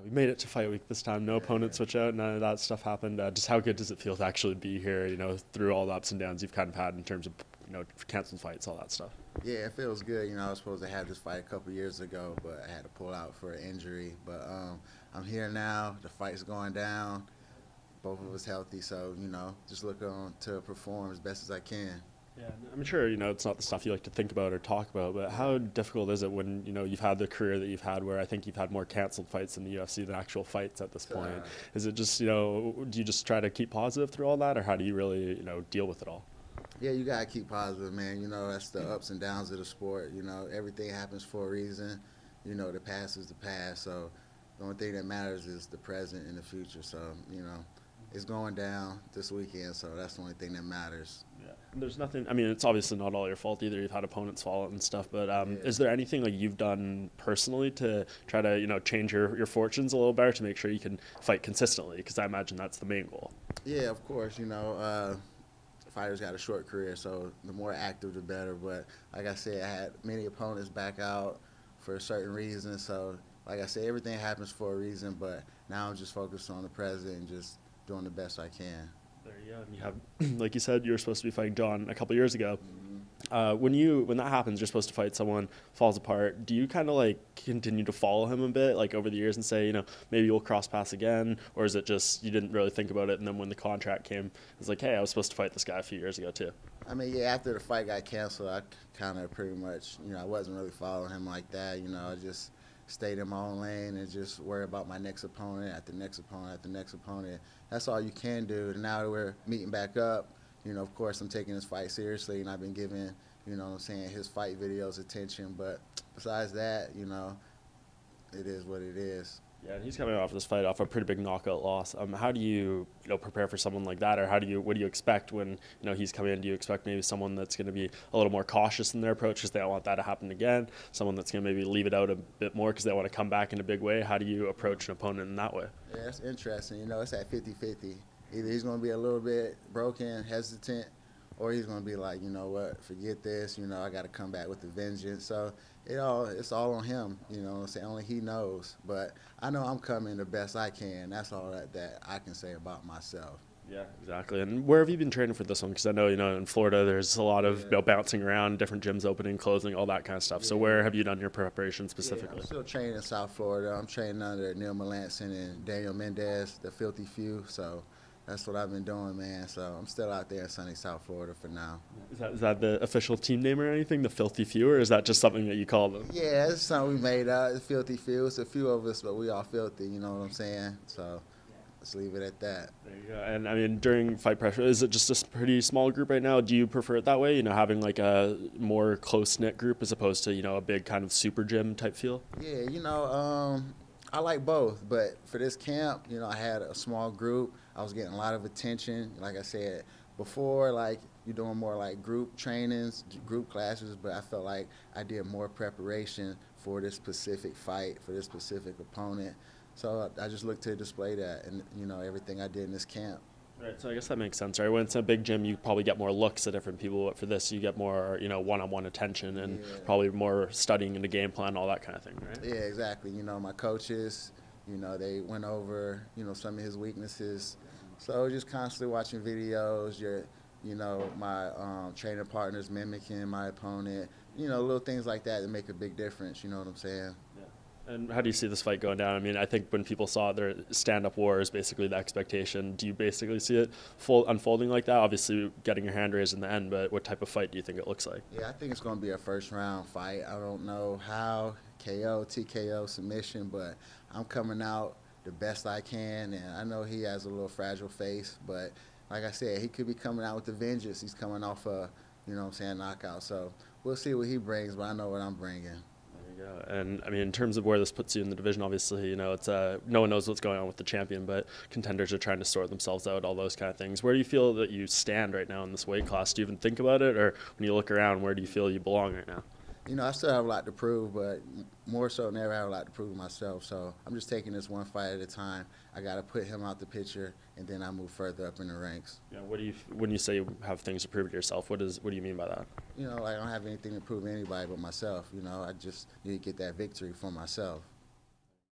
We made it to fight week this time. No opponent switch out. None of that stuff happened. Just how good does it feel to actually be here? Through all the ups and downs you've kind of had in terms of canceled fights, all that stuff. Yeah, it feels good. I was supposed to have this fight a couple years ago, but I had to pull out for an injury. But I'm here now. The fight's going down. Both of us healthy, so just looking to perform as best as I can. Yeah, I'm sure it's not the stuff you like to think about or talk about, but how difficult is it when you've had the career that you've had, where I think you've had more canceled fights in the UFC than actual fights at this point? Is it just do you just try to keep positive through all that, or how do you really deal with it all? Yeah, you gotta keep positive, man. That's the ups and downs of the sport. Everything happens for a reason. The past is the past, so the only thing that matters is the present and the future. So it's going down this weekend, so that's the only thing that matters. Yeah, and there's nothing. I mean, it's obviously not all your fault either. You've had opponents fall out and stuff, but is there anything like you've done personally to try to change your fortunes a little better to make sure you can fight consistently? Because I imagine that's the main goal. Yeah, of course. Fighters got a short career, so the more active, the better. But like I said, I had many opponents back out for a certain reason. So like I said, everything happens for a reason. But now I'm just focused on the present and just doing the best I can. There you go. And you have, like you said, you were supposed to be fighting John a couple years ago. Mm-hmm. When that happens, you're supposed to fight someone, falls apart. Do you kind of like continue to follow him a bit, like over the years, and say, maybe we'll cross paths again, or is it just you didn't really think about it, and then when the contract came, it's like, hey, I was supposed to fight this guy a few years ago too. I mean, yeah, after the fight got canceled, I kind of pretty much, I wasn't really following him like that. I just stayed in my own lane and just worry about my next opponent at the next opponent at the next opponent. That's all you can do. And now that we're meeting back up, of course I'm taking this fight seriously, and I've been giving, his fight videos attention. But besides that, it is what it is. Yeah, and he's coming off this fight off a pretty big knockout loss. How do you, prepare for someone like that, or what do you expect when he's coming in? Do you expect maybe someone that's going to be a little more cautious in their approach because they don't want that to happen again? Someone that's going to maybe leave it out a bit more because they want to come back in a big way? How do you approach an opponent in that way? Yeah, that's interesting. It's at 50-50. Either he's going to be a little bit broken, hesitant, or he's going to be like, what, forget this, I got to come back with a vengeance. So it's all on him, only he knows. But I know I'm coming the best I can. That's all that I can say about myself. Yeah, exactly. And where have you been training for this one? Because I know, in Florida, there's a lot of bouncing around, different gyms opening, closing, all that kind of stuff. Yeah. So where have you done your preparation specifically? Yeah, I'm still training in South Florida. I'm training under Neil Melanson and Daniel Mendez, the Filthy Few. So that's what I've been doing, man. So I'm still out there in sunny South Florida for now. Is that the official team name or anything, the Filthy Few, or is that just something that you call them? Yeah, it's something we made up, the Filthy Few. It's a few of us, but we all filthy, you know what I'm saying? So let's leave it at that. There you go. And I mean, during fight pressure, is it just a pretty small group right now? Do you prefer it that way, having like a more close-knit group as opposed to, a big kind of super gym type feel? Yeah, I like both, but for this camp, I had a small group. I was getting a lot of attention. Like I said before, like you're doing more like group trainings, group classes, but I felt like I did more preparation for this specific fight, for this specific opponent. So I just looked to display that and, everything I did in this camp. Right, so I guess that makes sense, right? When it's a big gym, you probably get more looks at different people. But for this, you get more, one-on-one attention and probably more studying in the game plan, all that kind of thing, right? Yeah, exactly. My coaches, they went over, some of his weaknesses. So just constantly watching videos, my trainer partners mimicking my opponent, little things like that make a big difference, you know what I'm saying? And how do you see this fight going down? I mean, I think when people saw their stand-up war is basically the expectation. Do you basically see it unfolding like that? Obviously, getting your hand raised in the end, but what type of fight do you think it looks like? Yeah, I think it's going to be a first-round fight. I don't know how, KO, TKO, submission, but I'm coming out the best I can, and I know he has a little fragile face, but like I said, he could be coming out with a vengeance. He's coming off a, knockout. So we'll see what he brings, but I know what I'm bringing. Yeah, and I mean, in terms of where this puts you in the division, obviously, it's no one knows what's going on with the champion, but contenders are trying to sort themselves out, all those kind of things. Where do you feel that you stand right now in this weight class? Do you even think about it, or when you look around, where do you feel you belong right now? I still have a lot to prove, but more so than ever, I have a lot to prove myself. So I'm just taking this one fight at a time. I got to put him out the picture, and then I move further up in the ranks. Yeah. When you say you have things to prove to yourself, what do you mean by that? I don't have anything to prove to anybody but myself. I just need to get that victory for myself.